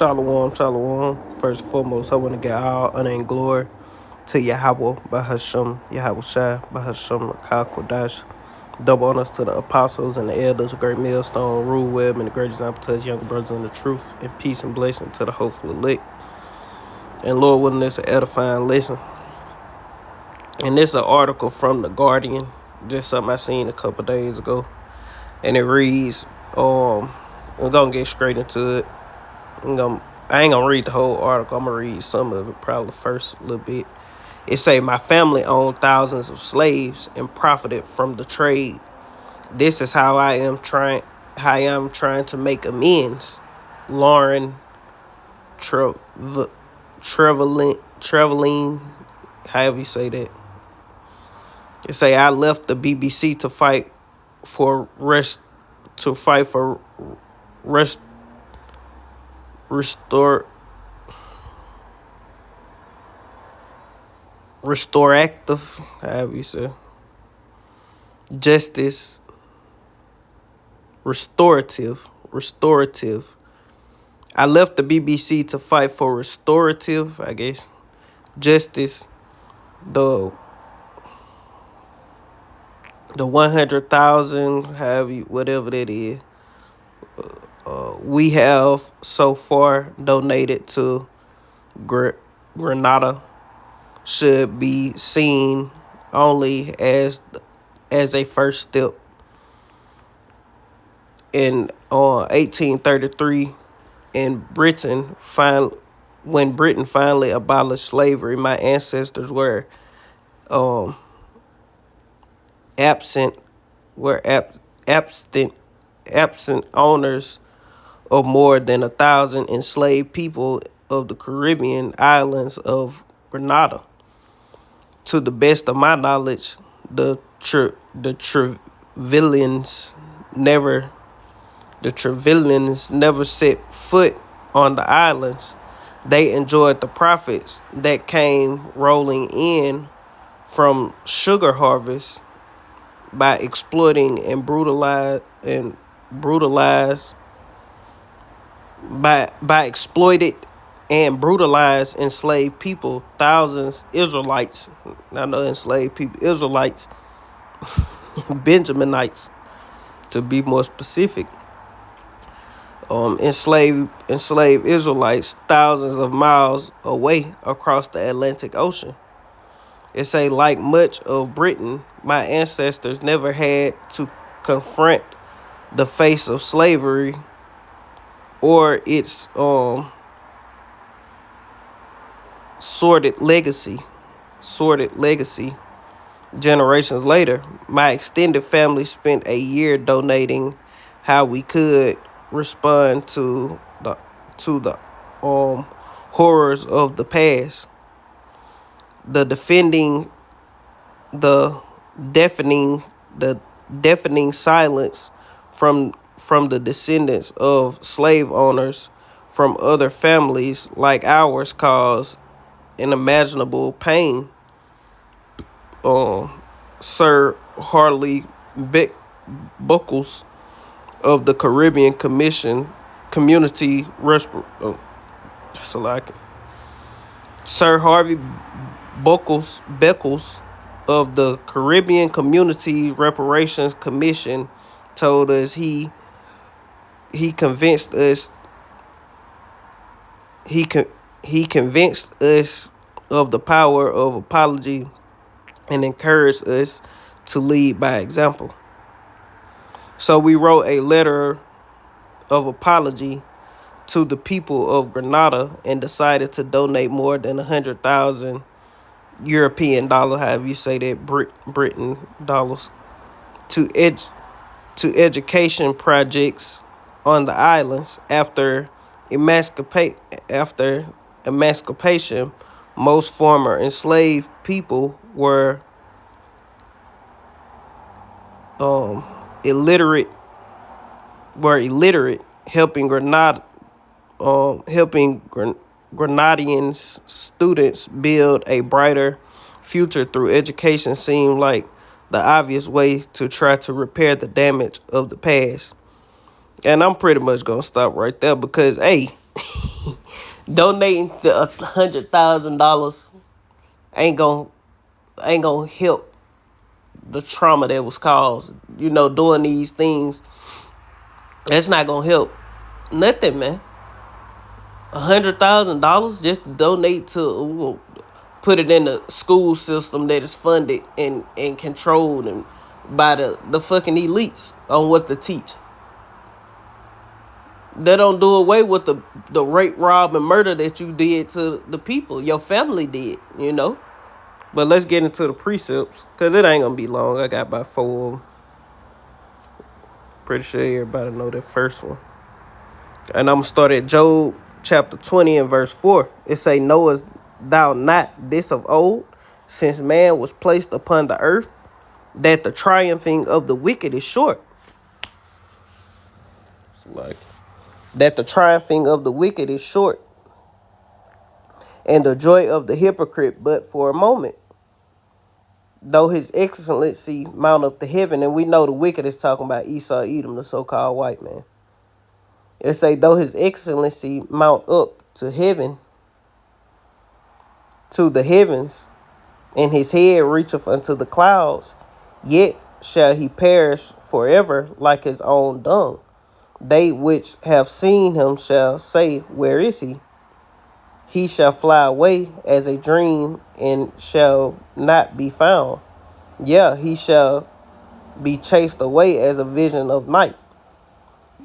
Shalom, shalom. First and foremost, I want to get all honor and glory to Yahweh, Bahasham, Yahweh Shai, Bahasham, Rakah Kodash. Double honors to the apostles and the elders, great millstone, rule web, and the great example to his younger brothers in the truth, and peace and blessing to the hopeful elect. And Lord willing, this an edifying lesson. And this is an article from The Guardian, just something I seen a couple days ago. And it reads, we're going to get straight into it. I ain't gonna read the whole article. I'm gonna read some of it, probably the first little bit. It say, my family owned thousands of slaves and profited from the trade. This is how I am trying to make amends. Lauren Trevelin, however you say that. It say, I left the BBC to fight for restorative, however you say, justice, restorative. I left the BBC to fight for restorative, I guess, justice, the 100,000, however whatever that is. We have so far donated to Grenada should be seen only as a first step. In 1833, when Britain finally abolished slavery, my ancestors were absent owners of more than 1,000 enslaved people of the Caribbean islands of Grenada. To the best of my knowledge, the Trevilians never set foot on the islands. They enjoyed the profits that came rolling in from sugar harvest by exploiting and brutalized enslaved people. Thousands Israelites, Benjaminites to be more specific, enslaved Israelites thousands of miles away across the Atlantic Ocean. It say, like much of Britain, my ancestors never had to confront the face of slavery or its sordid legacy. Generations later, my extended family spent a year donating how we could respond to the horrors of the past. The deafening silence from the descendants of slave owners from other families like ours caused unimaginable pain. Sir Harley Buckles of the Caribbean Community Sir Harvey Beckles of the Caribbean Community Reparations Commission told us he convinced us of the power of apology and encouraged us to lead by example. So we wrote a letter of apology to the people of Grenada and decided to donate more than 100,000 European dollars, however you say that, Britain dollars, to education projects on the islands. After emancipation, most former enslaved people were illiterate, helping Grenadian students build a brighter future through education seemed like the obvious way to try to repair the damage of the past. And I'm pretty much gonna stop right there because, hey, Donating the $100,000 ain't gonna help the trauma that was caused. Doing these things, that's not gonna help nothing, man. $100,000 just to donate to put it in the school system that is funded and controlled and by the fucking elites on what to teach. They don't do away with the rape, rob, and murder that you did to the people. Your family did. But let's get into the precepts, because it ain't going to be long. I got about 4 of them. Pretty sure everybody know that first one. And I'm going to start at Job chapter 20 and verse 4. It say, knowest thou not this of old, since man was placed upon the earth, that the triumphing of the wicked is short? It's like, that the triumphing of the wicked is short, and the joy of the hypocrite but for a moment. Though his excellency mount up to heaven, and we know the wicked is talking about Esau, Edom, the so-called white man. It say, though his excellency mount up to heaven, to the heavens, and his head reacheth unto the clouds, yet shall he perish forever like his own dung. They which have seen him shall say, where is he? He shall fly away as a dream and shall not be found. Yeah, he shall be chased away as a vision of night.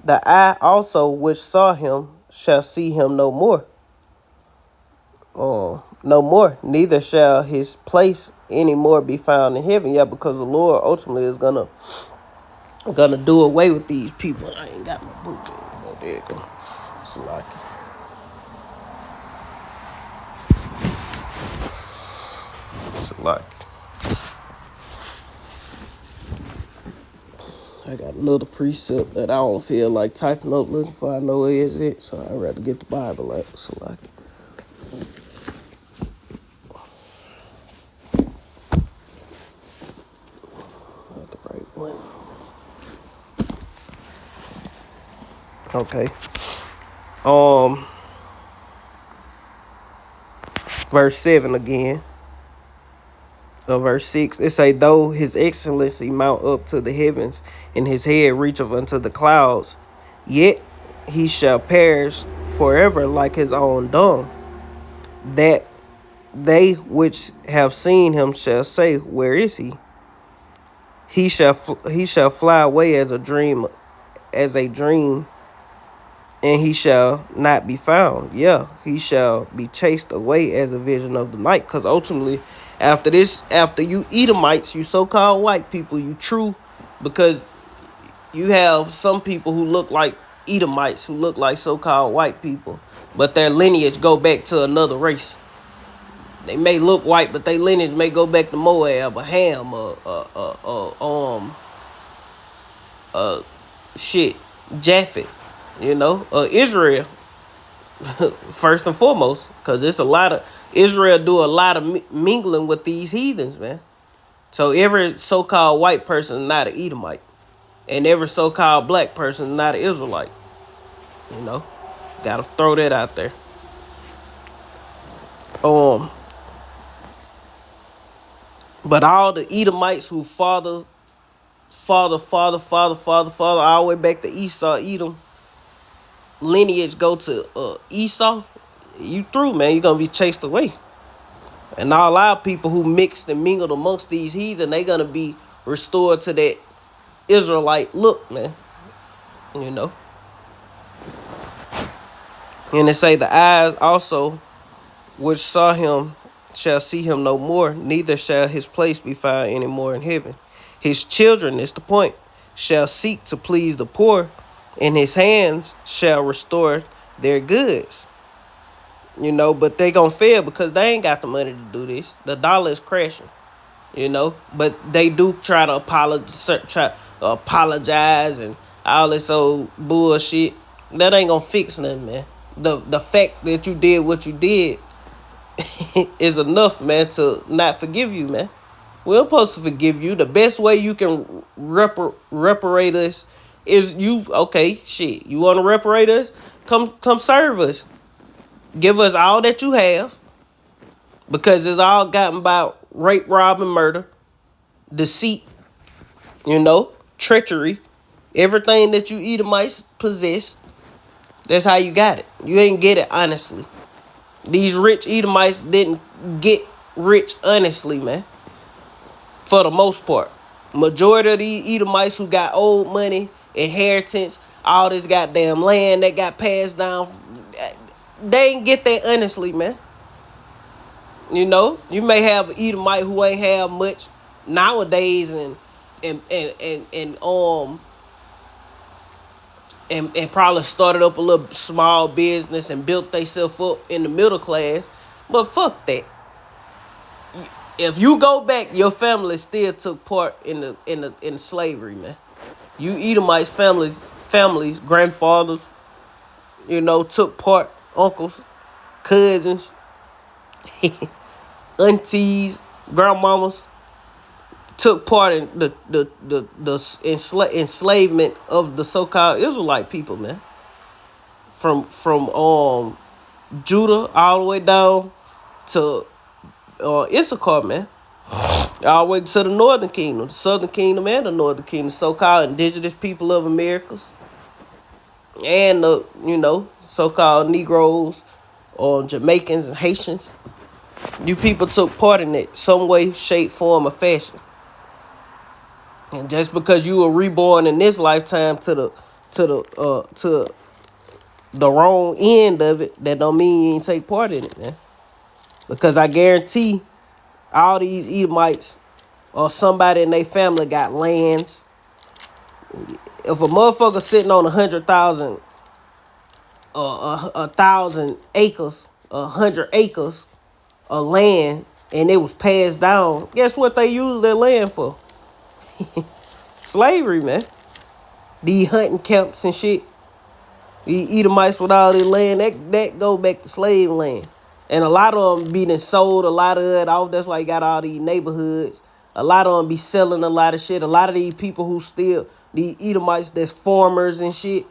The eye also which saw him shall see him no more. No more. Neither shall his place any more be found in heaven. Yeah, because the Lord ultimately is gonna do away with these people. I ain't got my book. Oh, there you go. It's like it's like I got another precept that I don't feel like typing up looking for. I know where is it, so I'd rather get the Bible out. So like, not the right one. Okay. Verse 7 again. Verse 6, it say, though his excellency mount up to the heavens, and his head reacheth unto the clouds, yet he shall perish forever like his own dung. That they which have seen him shall say, where is he? He shall fly away as a dream, and he shall not be found. Yeah, he shall be chased away as a vision of the night. Because ultimately, after you Edomites, you so-called white people, you true, because you have some people who look like Edomites, who look like so-called white people, but their lineage go back to another race. They may look white, but their lineage may go back to Moab or Ham or Japhet, Israel. First and foremost, because it's a lot of Israel do a lot of mingling with these heathens, man. So every so-called white person is not an Edomite, and every so-called black person is not an Israelite. Gotta throw that out there. But all the Edomites who father all the way back to Esau, Edom, lineage go to Esau, you through, man. You're gonna be chased away. And all our people who mixed and mingled amongst these heathen, they gonna be restored to that Israelite look, man. And they say the eyes also which saw him shall see him no more, neither shall his place be found any more in heaven. His children, is the point, shall seek to please the poor, and his hands shall restore their goods. But they gonna fail because they ain't got the money to do this. The dollar is crashing, but they do try to apologize and all this old bullshit. That ain't gonna fix nothing, man. The fact that you did what you did is enough, man, to not forgive you, man. We're supposed to forgive you. The best way you can reparate us is you, okay, shit. You want to reparate us? Come serve us. Give us all that you have, because it's all gotten by rape, rob, and murder, deceit, treachery. Everything that you Edomites possess, that's how you got it. You ain't get it honestly. These rich Edomites didn't get rich honestly, man. For the most part. Majority of these Edomites who got old money, inheritance, all this goddamn land that got passed down, they ain't get that honestly, man. You may have an Edomite who ain't have much nowadays and probably started up a little small business and built themselves up in the middle class. But fuck that. If you go back, your family still took part in slavery, man. You Edomites families, grandfathers, took part, uncles, cousins, aunties, grandmamas, took part in the enslavement of the so-called Israelite people, man. From Judah all the way down to Issachar, man. All the way to the northern kingdom, the southern kingdom, and the northern kingdom, so-called indigenous people of Americas, and the so-called Negroes or Jamaicans and Haitians. You people took part in it some way, shape, form, or fashion. And just because you were reborn in this lifetime to the wrong end of it, that don't mean you ain't take part in it, man. Because I guarantee all these Edomites or somebody in their family got lands. If a motherfucker sitting on 100,000 or 1,000 acres, 100 acres of land, and it was passed down, guess what they used their land for? Slavery, man. These hunting camps and shit. These Edomites with all their land, that go back to slave land. And a lot of them being sold a lot of it off. That's why you got all these neighborhoods. A lot of them be selling a lot of shit. A lot of these people who still, these Edomites that's farmers and shit,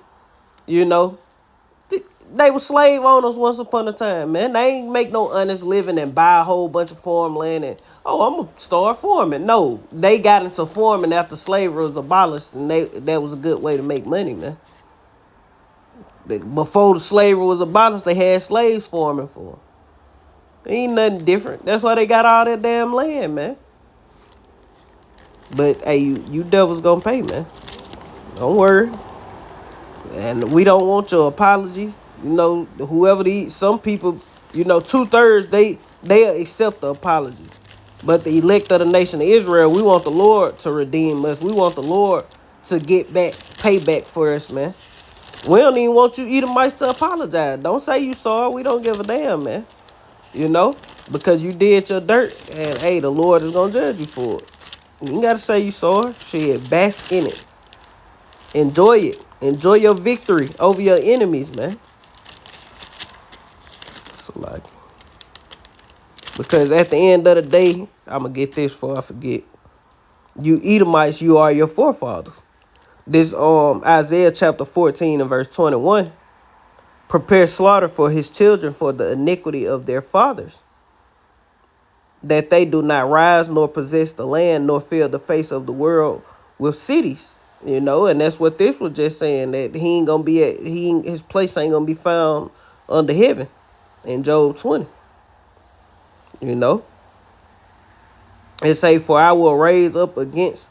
they were slave owners once upon a time, man. They ain't make no honest living and buy a whole bunch of farmland and, I'm going to start farming. No, they got into farming after slavery was abolished, and that was a good way to make money, man. Before the slavery was abolished, they had slaves farming for them. Ain't nothing different. That's why they got all that damn land, man. But, hey, you devils gonna pay, man. Don't worry. And we don't want your apologies. Whoever some people, 2/3, they'll accept the apology. But the elect of the nation of Israel, we want the Lord to redeem us. We want the Lord to get back, payback for us, man. We don't even want you Edomites to apologize. Don't say you sorry. We don't give a damn, man. Because you did your dirt. And, hey, the Lord is going to judge you for it. You ain't got to say you sorry. Shit, bask in it. Enjoy it. Enjoy your victory over your enemies, man. So, because at the end of the day, I'm going to get this before I forget. You Edomites, you are your forefathers. This Isaiah chapter 14 and verse 21. Prepare slaughter for his children for the iniquity of their fathers, that they do not rise nor possess the land nor fill the face of the world with cities. And that's what this was just saying, that he ain't gonna be his place ain't gonna be found under heaven in Job 20. It say, for I will raise up against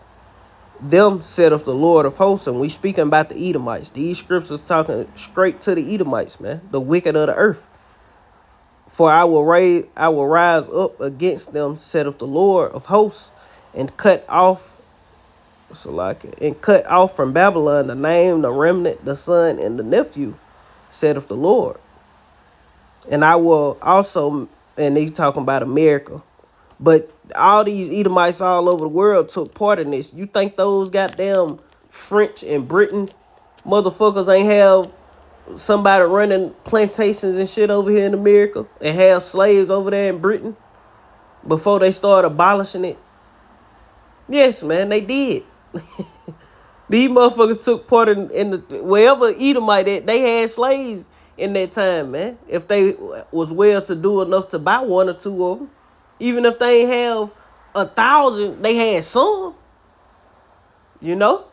them, saith the Lord of hosts. And we speaking about the Edomites. These scriptures talking straight to the Edomites, man, the wicked of the earth. For I will rise up against them, saith the Lord of hosts, and cut off from Babylon the name, the remnant, the son, and the nephew, saith the Lord. And I will also, and they talking about America, but all these Edomites all over the world took part in this. You think those goddamn French and Britain motherfuckers ain't have somebody running plantations and shit over here in America and have slaves over there in Britain before they started abolishing it? Yes, man, they did. These motherfuckers took part in the wherever Edomite that they had slaves in that time, man. If they was well to do enough to buy one or two of them, even if they ain't have 1,000, they had some. You know,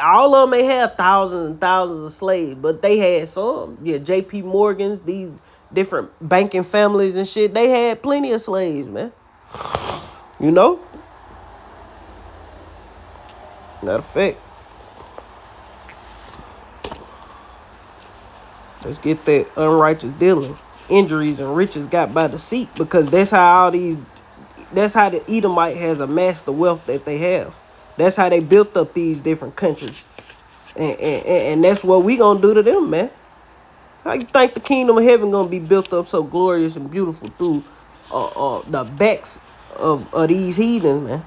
all of them may have thousands and thousands of slaves, but they had some. Yeah, J.P. Morgans, these different banking families and shit, they had plenty of slaves, man. You know, matter of fact, let's get that unrighteous dealing, injuries and riches got by deceit, because that's how the Edomite has amassed the wealth that they have. That's how they built up these different countries, and that's what we gonna do to them, man. How you think the kingdom of heaven gonna be built up so glorious and beautiful through the backs of these heathen, man?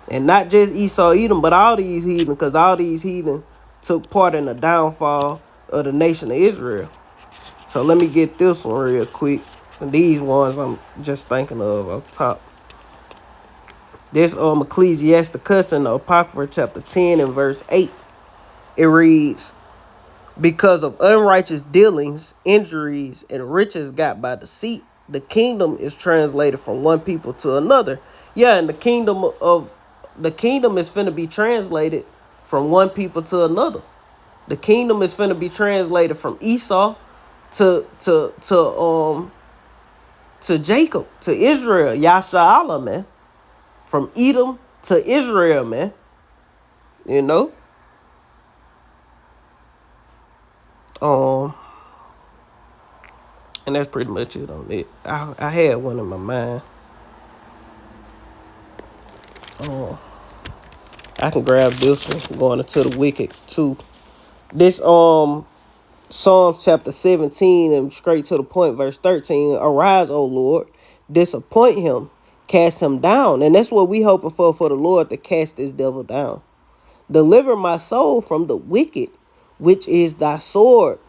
And not just Esau, Edom, but all these heathen, because all these heathen took part in the downfall of the nation of Israel. So let me get this one real quick. And these ones I'm just thinking of up top. This Ecclesiasticus in the Apocrypha chapter 10 and verse 8. It reads, because of unrighteous dealings, injuries, and riches got by deceit, the kingdom is translated from one people to another. Yeah, and the kingdom is finna be translated from one people to another. The kingdom is finna be translated from Esau to Jacob, to Israel, Yasha Allah, man. From Edom to Israel, man. You know? And that's pretty much it on it. I had one in my mind. I can grab this one, going into the wicked too. This Psalms chapter 17 and straight to the point, verse 13. Arise, O Lord, disappoint him, cast him down. And that's what we hoping for the Lord, to cast this devil down. Deliver my soul from the wicked, which is thy sword,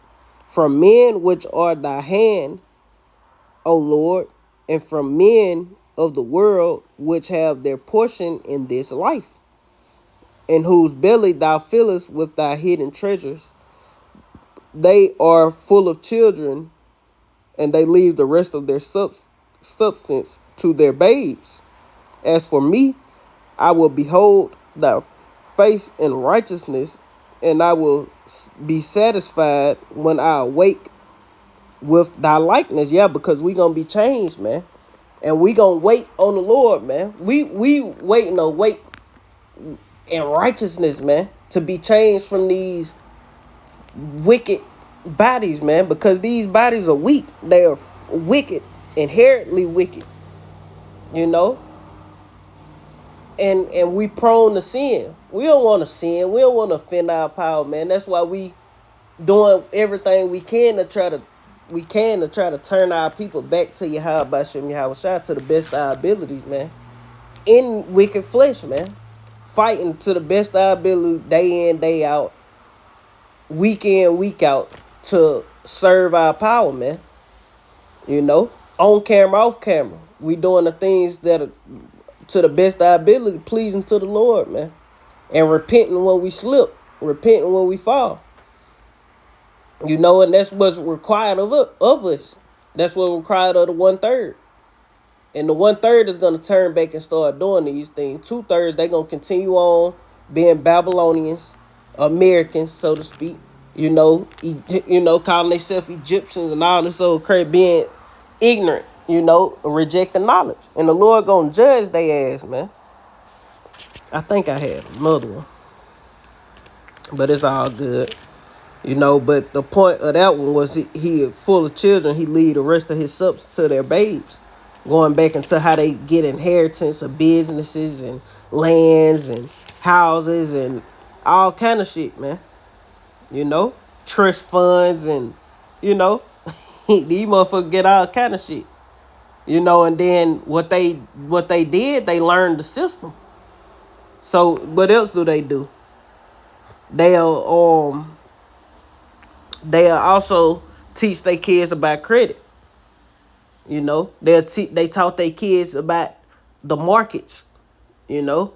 from men which are thy hand, O Lord, and from men of the world which have their portion in this life, in whose belly thou fillest with thy hidden treasures. They are full of children, and they leave the rest of their substance to their babes. As for me, I will behold thy face in righteousness, and I will be satisfied when I awake with thy likeness. Yeah, because we gonna be changed, man. And we gonna wait on the Lord, man. We waiting to wait in righteousness, man, to be changed from these wicked bodies, man, because these bodies are weak. They are wicked, inherently wicked, you know. And we prone to sin. We don't want to sin. We don't want to offend our power, man. That's why we doing everything we can to try to turn our people back to Yahweh Shem Yahweh, to the best of our abilities, man. In wicked flesh, man. Fighting to the best of our ability, day in, day out, week in, week out, to serve our power, man. You know, on camera, off camera, we doing the things that are to the best of our ability, pleasing to the Lord, man. And repenting when we slip, repenting when we fall. You know, and that's what's required of us. That's what's required of the 1/3. And the 1/3 is gonna turn back and start doing these things. 2/3, they gonna continue on being Babylonians, Americans, so to speak. You know, calling themselves Egyptians and all this old crap, being ignorant. You know, rejecting knowledge, and the Lord gonna judge their ass, man. I think I had another one, but it's all good. You know, but the point of that one was he full of children. He lead the rest of his subs to their babes, going back into how they get inheritance of businesses and lands and houses and all kind of shit, man. You know, trust funds and, you know, these motherfuckers get all kind of shit. You know, and then what they did, they learned the system. So what else do? They'll also teach their kids about credit. You know, they taught their kids about the markets, you know,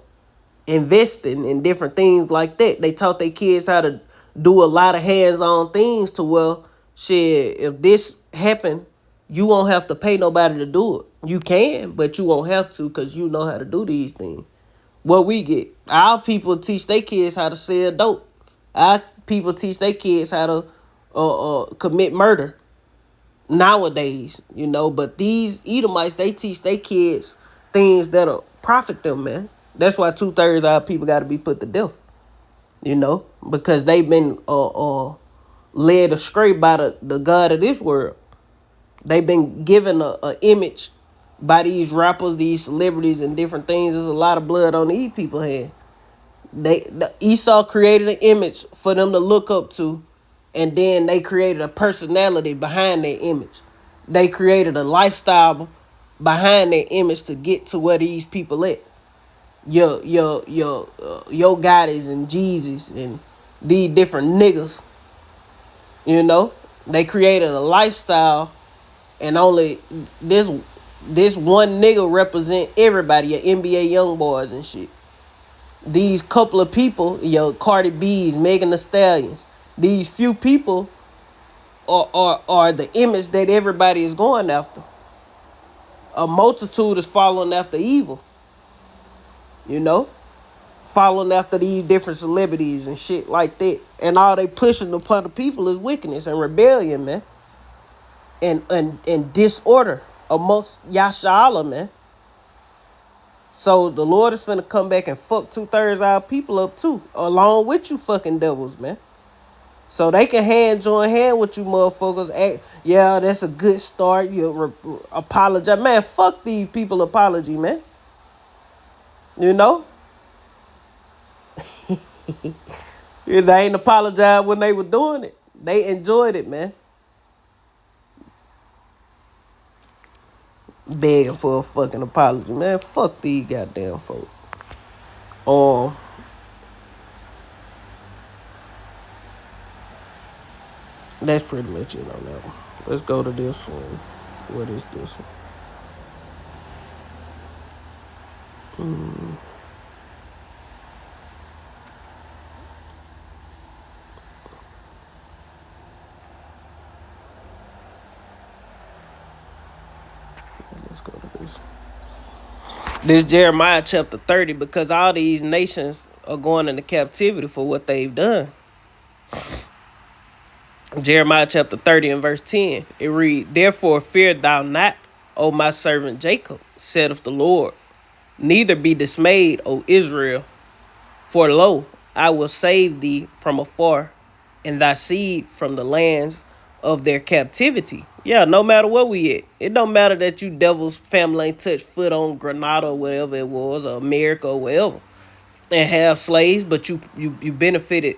investing in different things like that. They taught their kids how to do a lot of hands-on things to where Shit, if this happen, you won't have to pay nobody to do it. You can, but you won't have to because you know how to do these things. What we get, our people teach their kids how to sell dope. Our people teach their kids how to commit murder nowadays, But these Edomites, they teach their kids things that'll profit them, man. That's why 2/3 of our people got to be put to death, because they've been led astray by the God of this world. They've been given a image by these rappers, these celebrities, and different things. There's a lot of blood on these people's head. Esau created an image for them to look up to, and then they created a personality behind their image. They created a lifestyle behind their image to get to where these people at. Your Goddess and Jesus and these different niggas. They created a lifestyle, and only this one nigga represent everybody, your NBA young boys and shit. These couple of people, your Cardi B's, Megan Thee Stallions, these few people are the image that everybody is going after. A multitude is following after evil, following after these different celebrities and shit like that. And all they pushing upon the people is wickedness and rebellion, man. And disorder amongst Yashala, man. So the Lord is finna come back and fuck 2/3 of our people up too, along with you fucking devils, man. So they can join hand with you motherfuckers. Yeah, that's a good start. You apologize, man. Fuck these people apology, man. They ain't apologize when they were doing it. They enjoyed it, man. Begging for a fucking apology, man. Fuck these goddamn folks. That's pretty much it on that one. Let's go to this one. What is this one? Let's go to this. This Jeremiah chapter 30, because all these nations are going into captivity for what they've done. Jeremiah chapter 30 and verse 10. It reads, "Therefore fear thou not, O my servant Jacob, saith the Lord. Neither be dismayed, O Israel. For lo, I will save thee from afar, and thy seed from the lands of their captivity." Yeah, no matter where we at. It don't matter that you devil's family ain't touched foot on Grenada or whatever it was, or America or whatever, and have slaves, but you benefited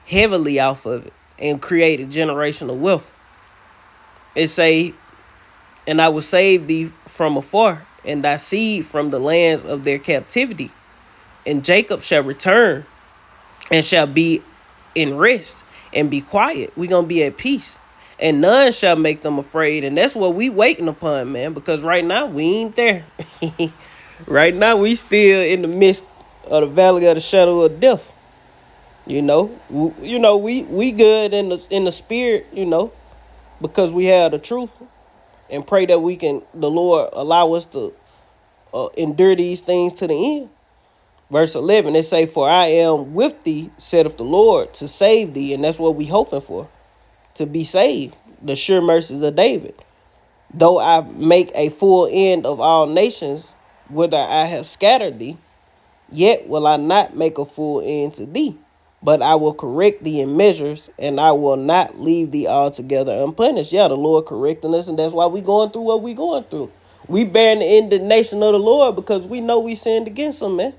heavily off of it and created generational wealth. It say, "And I will save thee from afar, and thy seed from the lands of their captivity. And Jacob shall return, and shall be in rest, and be quiet." We gonna be at peace, and none shall make them afraid. And that's what we waiting upon, man, because right now we ain't there. Right now we still in the midst of the valley of the shadow of death. We good in the spirit, because we have the truth, and pray that the Lord allow us to endure these things to the end. Verse 11, it say, "For I am with thee, saith the Lord, to save thee." And that's what we hoping for, to be saved. The sure mercies of David. "Though I make a full end of all nations, whither I have scattered thee, yet will I not make a full end to thee. But I will correct thee in measures, and I will not leave thee altogether unpunished." Yeah, the Lord correcting us, and that's why we going through what we going through. We bearing the indignation of the Lord because we know we sinned against him, man.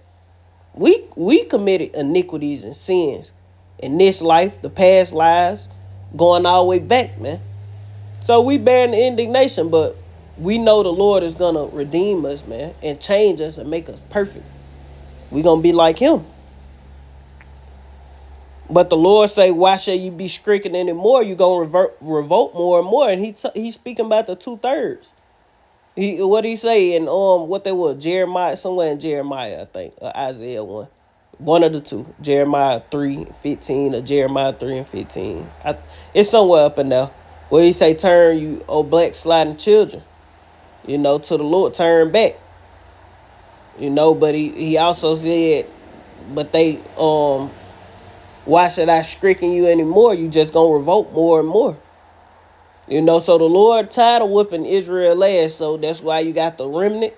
We committed iniquities and sins in this life, the past lives, going all the way back, man. So we bearing the indignation, but we know the Lord is gonna redeem us, man, and change us and make us perfect. We gonna be like him. But the Lord say, "Why shall you be stricken anymore? You gonna revolt more and more." And he's speaking about the 2/3. What he say in what they were, Jeremiah, somewhere in Jeremiah, I think, or Isaiah 1 of the two, Jeremiah 3:15 or Jeremiah 3:15. It's somewhere up in there. Well, he say, turn you, oh black sliding children, to the Lord, turn back. But he also said, but they, why should I stricken you anymore? You just gonna revolt more and more. So the Lord tired of whipping Israel ass, so that's why you got the remnant,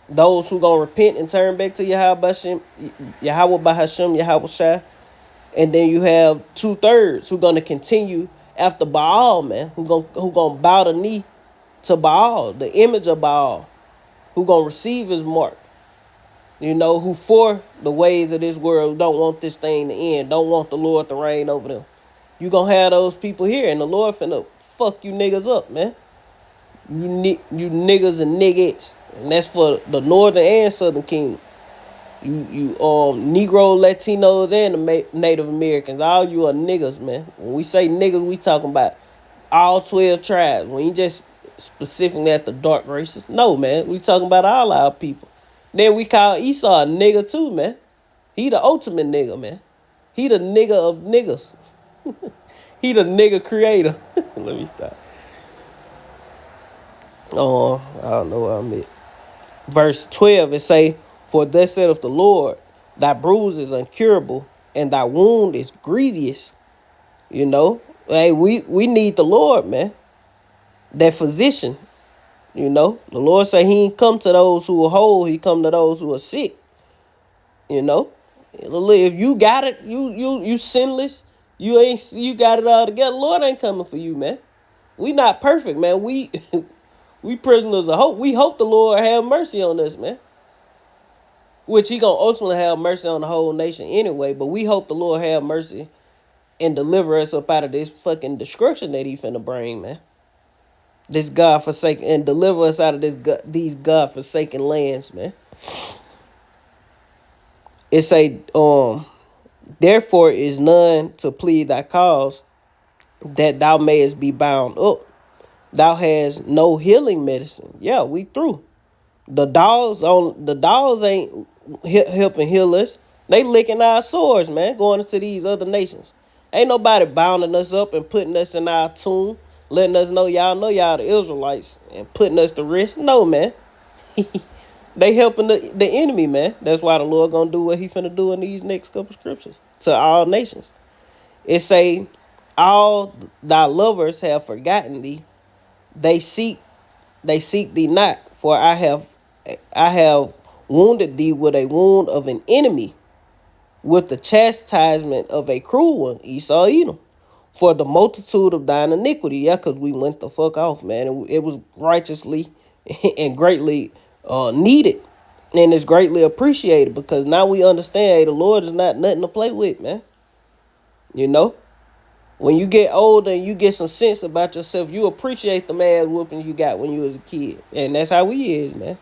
those who gonna repent and turn back to Yahweh Bahashim, Yahweh Shai. And then you have 2/3 who gonna continue after Baal, man, who gonna bow the knee to Baal, the image of Baal, who gonna receive his mark. Who for the ways of this world don't want this thing to end, don't want the Lord to reign over them. You gonna have those people here, and the Lord finna fuck you niggas up, man. You niggas and niggas, and that's for the northern and southern kingdom. You Negro, Latinos, and the Native Americans, all you are niggas, man. When we say niggas, we talking about all 12 tribes. We ain't just specifically at the dark races. No, man, we talking about all our people. Then we call Esau a nigga too, man. He the ultimate nigga, man. He the nigga of niggas. He the nigga creator. Let me stop. Oh, I don't know what I'm at. Verse 12, it say, for thus saith the Lord, thy bruise is incurable, and thy wound is grievous. Hey, we need the Lord, man. That physician. The Lord say he ain't come to those who are whole, he come to those who are sick. If you got it, you sinless, you got it all together, Lord ain't coming for you, man. We not perfect, man. We we prisoners of hope. We hope the Lord have mercy on us, man. Which he gonna ultimately have mercy on the whole nation anyway, but we hope the Lord have mercy and deliver us up out of this fucking destruction that he finna bring, man. This God-forsaken, and deliver us out of these God-forsaken lands, man. It say, therefore is none to plead thy cause, that thou mayest be bound up. Thou has no healing medicine. Yeah, we through. The dogs ain't helping heal us. They licking our sores, man, going into these other nations. Ain't nobody bounding us up and putting us in our tomb, letting us know y'all the Israelites, and putting us to rest. No, man. They helping the enemy, man. That's why the Lord gonna do what he finna do in these next couple scriptures to all nations. It say, all thy lovers have forgotten thee. They seek thee not, for I have wounded thee with a wound of an enemy, with the chastisement of a cruel one, Esau Edom, for the multitude of thine iniquity. Yeah, because we went the fuck off, man. And it was righteously and greatly needed. And it's greatly appreciated, because now we understand, hey, the Lord is not nothing to play with, man. When you get older and you get some sense about yourself, you appreciate the ass whoopings you got when you was a kid. And that's how we is, man.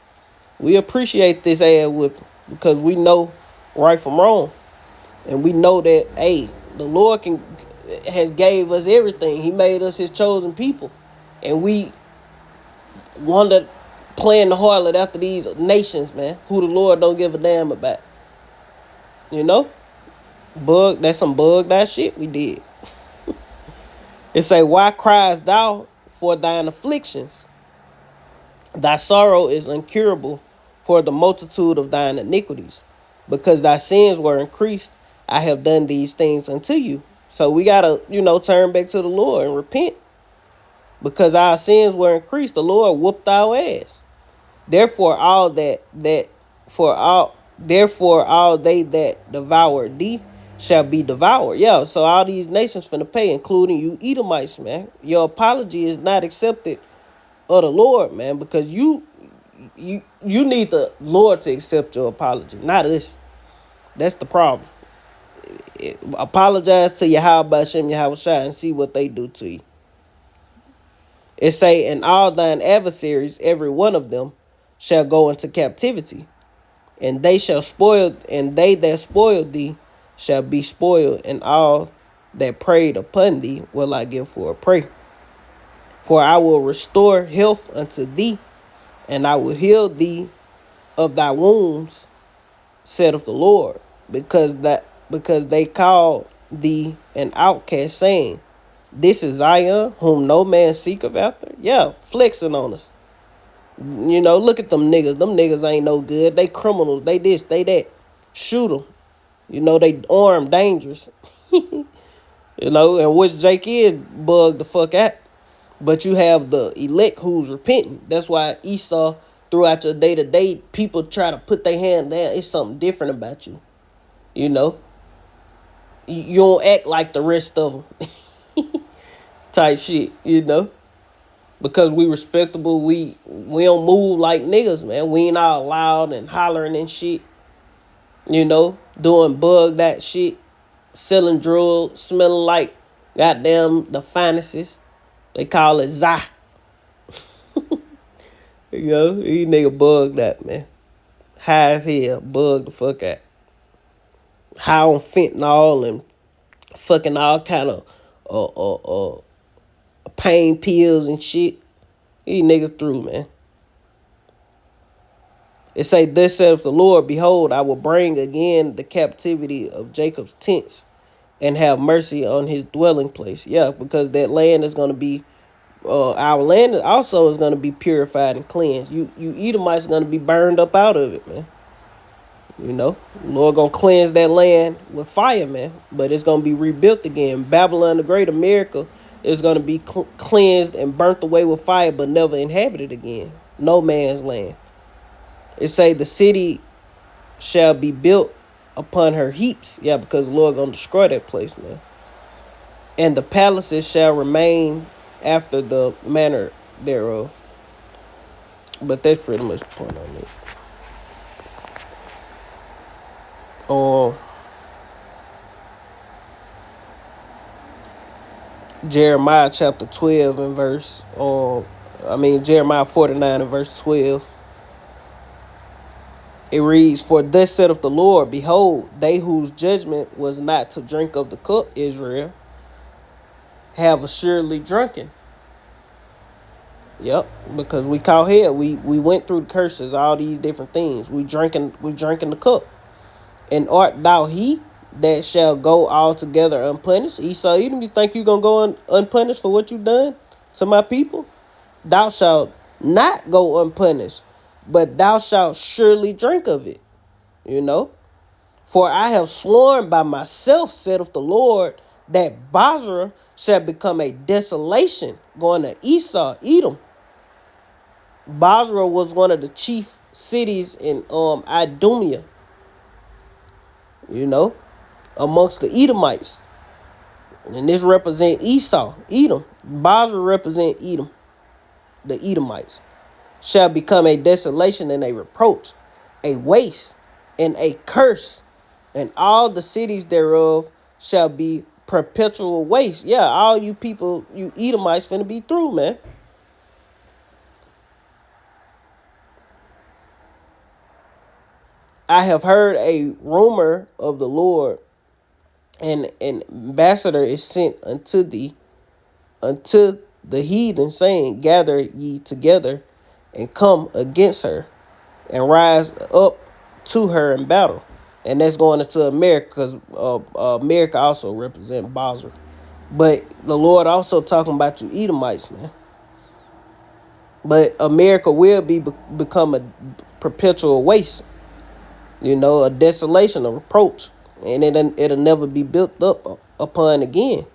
We appreciate this ass whooping because we know right from wrong. And we know that, hey, the Lord has gave us everything. He made us his chosen people. And we wander playing the harlot after these nations, man, who the Lord don't give a damn about. That's some bugged out shit we did. It say, why criest thou for thine afflictions? Thy sorrow is incurable for the multitude of thine iniquities. Because thy sins were increased, I have done these things unto you. So we gotta, turn back to the Lord and repent. Because our sins were increased, the Lord whooped our ass. Therefore all they that devoured thee shall be devoured. Yeah, so all these nations finna pay, including you Edomites, man. Your apology is not accepted of the Lord, man, because you need the Lord to accept your apology, not us. That's the problem. Apologize to Yahweh Hashem, Yahweh Shai, and see what they do to you. It say, and all thine adversaries, every one of them, shall go into captivity, and they that spoiled thee shall be spoiled, and all that preyed upon thee will I give for a prey. For I will restore health unto thee, and I will heal thee of thy wounds, saith the Lord, because they called thee an outcast, saying, This is Zion, whom no man seeketh after. Yeah, flexing on us. You know, look at them niggas. Them niggas ain't no good. They criminals. They this, they that. Shoot them. You know, they armed, dangerous. You know, and which Jake is bugged the fuck out. But you have the elect who's repenting. That's why Esau, throughout your day to day, people try to put their hand down. It's something different about you. You know, you don't act like the rest of them. Type shit. You know, because we respectable. We don't move like niggas, man. We ain't all loud and hollering and shit. You know, doing bug that shit, selling drugs, smelling like goddamn the finest. They call it Za. You know, these nigga bug that, man. High as hell, bug the fuck out. High on fentanyl and fucking all kind of pain pills and shit. These niggas through, man. It say, thus saith the Lord, behold, I will bring again the captivity of Jacob's tents and have mercy on his dwelling place. Yeah, because that land is going to be, our land also is going to be purified and cleansed. You Edomites going to be burned up out of it, man. You know, the Lord going to cleanse that land with fire, man. But it's going to be rebuilt again. Babylon the Great, America, is going to be cleansed and burnt away with fire, but never inhabited again. No man's land. It say the city shall be built upon her heaps. Yeah, because the Lord gonna destroy that place, man. And the palaces shall remain after the manner thereof. But that's pretty much the point on it. Jeremiah chapter 12 and verse Jeremiah 49 and verse 12. It reads, for thus saith the Lord, behold, they whose judgment was not to drink of the cup, Israel, have assuredly drunken. Yep, because we caught hell. We went through the curses, all these different things. We drinking the cup. And art thou he that shall go altogether unpunished? Esau, Edom, you think you gonna go unpunished for what you done to my people? Thou shalt not go unpunished, but thou shalt surely drink of it. You know? For I have sworn by myself, saith the Lord, that Basra shall become a desolation, going to Esau, Edom. Basra was one of the chief cities in Idumea, you know, amongst the Edomites. And this represent Esau, Edom. Basra represent Edom, the Edomites. Shall become a desolation and a reproach, a waste and a curse, and all the cities thereof shall be perpetual waste. Yeah, all you people, you Edomites finna be through, man. I have heard a rumor of the Lord, and an ambassador is sent unto thee, unto the heathen, saying, gather ye together and come against her and rise up to her in battle. And that's going into America, because America also represents Basra. But the Lord also talking about you Edomites, man. But America will become a perpetual waste, you know, a desolation, a reproach, and it'll never be built up upon again.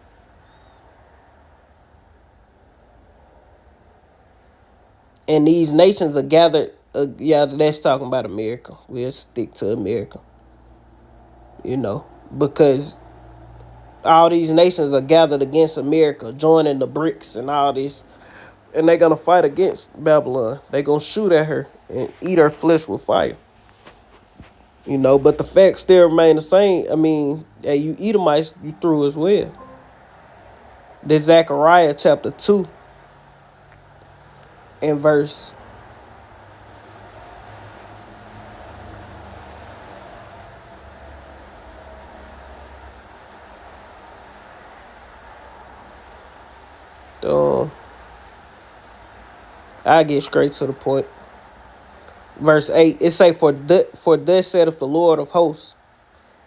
And these nations are gathered. Yeah, that's talking about America. We'll stick to America, you know, because all these nations are gathered against America, joining the BRICS and all this, and they're gonna fight against Babylon. They're gonna shoot at her and eat her flesh with fire. You know, but the facts still remain the same. I mean, yeah, you Edomites, you through as well. This Zechariah chapter 2 and verse I get straight to the point. Verse 8, it say, for thus saith the Lord of hosts,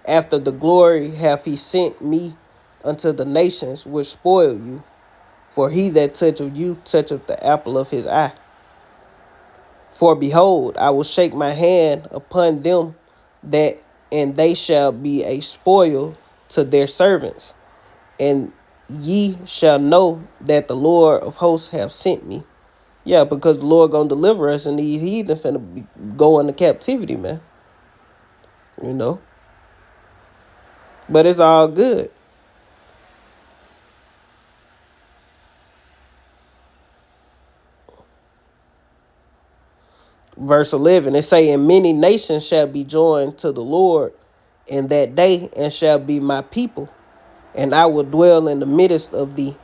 after the glory hath he sent me unto the nations which spoil you. For he that toucheth you toucheth the apple of his eye. For behold, I will shake my hand upon them that, and they shall be a spoil to their servants. And ye shall know that the Lord of hosts have sent me. Yeah, because the Lord gonna deliver us, and these heathen finna go into captivity, man. You know? But it's all good. Verse 11, it say, and many nations shall be joined to the Lord in that day, and shall be my people. And I will dwell in the midst of thee,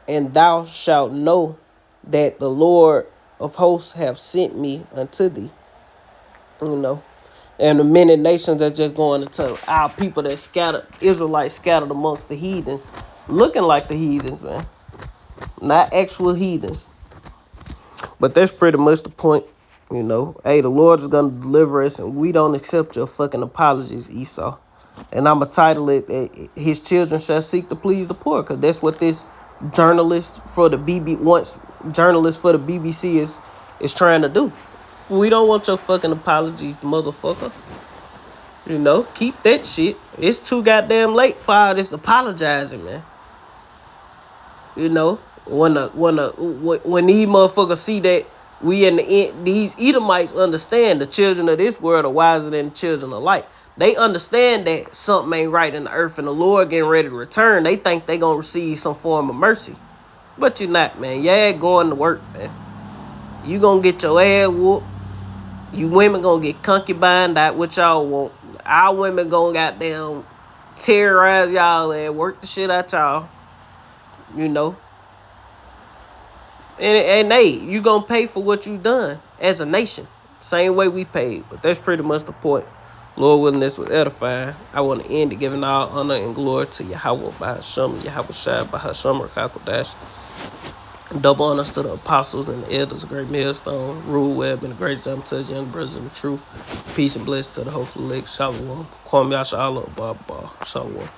and thou shalt know that the Lord of hosts have sent me unto thee. You know? And the many nations that's just going to tell our people that scattered, Israelites scattered amongst the heathens, looking like the heathens, man. Not actual heathens. But that's pretty much the point, you know. Hey, the Lord is going to deliver us, and we don't accept your fucking apologies, Esau. And I'm going to title it, His Children Shall Seek to Please the Poor, because that's what this journalist for the BBC is trying to do. We don't want your fucking apologies, motherfucker. You know, keep that shit. It's too goddamn late for all this apologizing, man. You know, when these motherfuckers see that we in the end, these Edomites understand the children of this world are wiser than the children of light. They understand that something ain't right in the earth and the Lord getting ready to return. They think they gonna receive some form of mercy. But you're not, man. Yeah, going to work, man. You gonna get your ass whooped. You women gonna get concubined out what y'all want. Our women gonna goddamn terrorize y'all and work the shit out y'all. You know. And hey, you gonna pay for what you done as a nation. Same way we paid. But that's pretty much the point. Lord willing, this was edifying. I want to end it giving all honor and glory to Yahweh by Hashem, Yahweh Shai by Hashem Rakakodash. Double honors to the apostles and the elders, great millstone, Rule Web, and the great example to the young brothers in the truth. Peace and blessings to the hopeful elect. Shalom. Kwam Yasha Allah, Baba. Shalom.